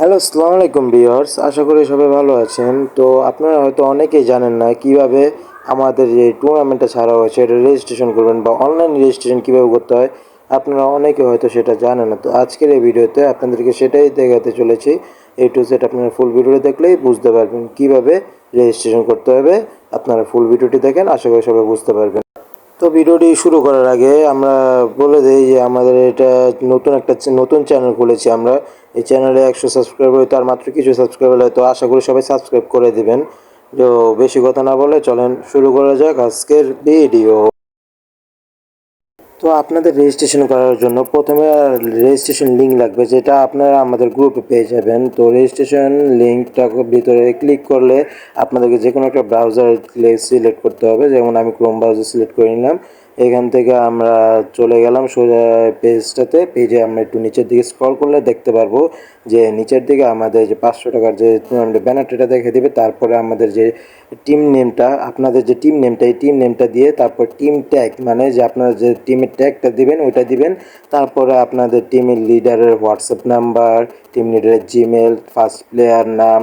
Hello, আসসালামু আলাইকুম viewers. আশা করি সবাই ভালো আছেন। তো আপনারা হয়তো অনেকেই জানেন না কিভাবে আমাদের যে টুর্নামেন্টটা ছাড়া হয়েছে এটা রেজিস্ট্রেশন করবেন বা অনলাইন রেজিস্ট্রেশন কীভাবে করতে হয়। আপনারা অনেকে হয়তো সেটা জানেন না। তো আজকের এই ভিডিওতে আপনাদেরকে সেটাই দেখাতে চলেছি। এ টু জেড আপনারা ফুল ভিডিওটি দেখলেই বুঝতে পারবেন কিভাবে রেজিস্ট্রেশন করতে হবে। আপনারা ফুল ভিডিওটি দেখেন, আশা করি সবাই বুঝতে পারবেন। তো ভিডিওটি শুরু করার আগে আমরা বলে দিই যে আমাদের এটা নতুন চ্যানেল খুলেছি আমরা। এই চ্যানেলে 100 সাবস্ক্রাইবার হয়তো আর মাত্র কিছু সাবস্ক্রাইবার হয়তো, আশা করি সবাই সাবস্ক্রাইব করে দিবেন। তো বেশি কথা না বলে চলেন শুরু করা যাক আজকের ভিডিও। তো আপনাদের রেজিস্ট্রেশন করার জন্য প্রথমে রেজিস্ট্রেশন লিঙ্ক লাগবে, যেটা আপনারা আমাদের গ্রুপে পেয়ে যাবেন। তো রেজিস্ট্রেশন লিঙ্কটা ভিতরে ক্লিক করলে আপনাদেরকে যে কোনো একটা ব্রাউজার সিলেক্ট করতে হবে। যেমন আমি ক্রোম ব্রাউজার সিলেক্ট করে নিলাম। এখান থেকে আমরা চলে গেলাম সোজা পেজটাতে। পেজে আমরা একটু নিচের দিকে স্ক্রল করলে দেখতে পারবো যে নিচের দিকে আমাদের যে 500 টাকার যে ব্যানারটা দেখে দেবে। তারপরে আমাদের যে টিম নেমটা, আপনাদের যে টিম নেমটা, এই টিম নেমটা দিয়ে তারপর টিম ট্যাগ, মানে যে আপনারা যে টিমের ট্যাগটা দিবেন ওইটা দিবেন। তারপরে আপনাদের টিমের লিডারের হোয়াটসঅ্যাপ নাম্বার, টিম লিডারের জিমেল, ফার্স্ট প্লেয়ার নাম,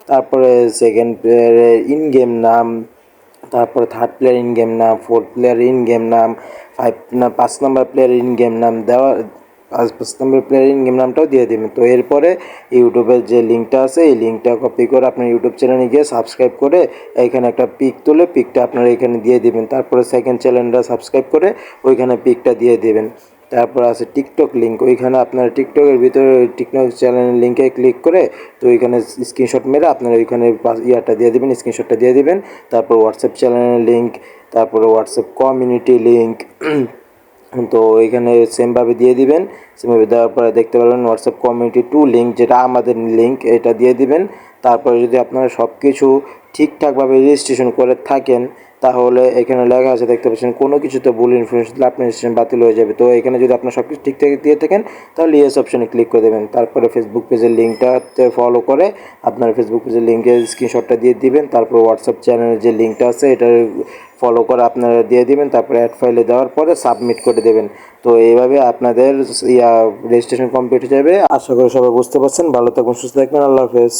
তারপরে সেকেন্ড প্লেয়ারের ইন গেম নাম, তারপরে থার্ড প্লেয়ার ইন গেম নাম, ফোর্থ প্লেয়ার ইন গেম নাম, 5 নম্বর প্লেয়ার ইন গেম নাম দেওয়া, 5 নম্বর প্লেয়ার ইন গেম নামটাও দিয়ে দেবেন। তো এরপরে ইউটিউবের যে লিঙ্কটা আছে এই লিঙ্কটা কপি করে আপনার ইউটিউব চ্যানেলে গিয়ে সাবস্ক্রাইব করে এইখানে একটা পিক তুলে পিকটা আপনারা এখানে দিয়ে দিবেন। তারপরে সেকেন্ড চ্যানেলটা সাবস্ক্রাইব করে ওইখানে পিকটা দিয়ে দেবেন। তারপর আছে টিকটক লিঙ্ক, ওইখানে আপনারা টিকটকের ভিতরে টিকটক চ্যানেলের লিঙ্কে ক্লিক করে তো ওইখানে স্ক্রিনশট মেরে আপনারা ওইখানে ইয়াটা দিয়ে দেবেন, স্ক্রিনশটটা দিয়ে দেবেন। তারপর হোয়াটসঅ্যাপ চ্যানেলের লিঙ্ক, তারপরে হোয়াটসঅ্যাপ কমিউনিটি লিঙ্ক, তো এইখানে সেমভাবে দিয়ে দিবেন। সেমভাবে দেওয়ার পরে দেখতে পারবেন হোয়াটসঅ্যাপ কমিউনিটি টু লিঙ্ক, যেটা আমাদের লিঙ্ক, এটা দিয়ে দিবেন। তারপরে যদি আপনারা সব কিছু ঠিকঠাকভাবে রেজিস্ট্রেশন করে থাকেন তাহলে এখানে লেখা আছে দেখতে পাচ্ছেন কোনো কিছুতে ভুল ইনফরমেশন দিলে আপনার রেজিস্ট্রেশন বাতিল হয়ে যাবে। তো এখানে যদি আপনার সব কিছু ঠিকঠাক দিয়ে থাকেন তাহলে ইয়েস অপশনে ক্লিক করে দেবেন। তারপরে ফেসবুক পেজের লিঙ্কটাতে ফলো করে আপনার ফেসবুক পেজের লিঙ্কের স্ক্রিনশটটা দিয়ে দিবেন। তারপর হোয়াটসঅ্যাপ চ্যানেলের যে লিঙ্কটা আছে এটা ফলো করে আপনারা দিয়ে দিবেন। তারপরে অ্যাড ফাইলে দেওয়ার পরে সাবমিট করে দেবেন। তো এইভাবে আপনাদের রেজিস্ট্রেশন কমপ্লিট হয়ে যাবে। আশা করি সবাই বুঝতে পারছেন। ভালো থাকবেন, সুস্থ থাকবেন। আল্লাহ হাফেজ।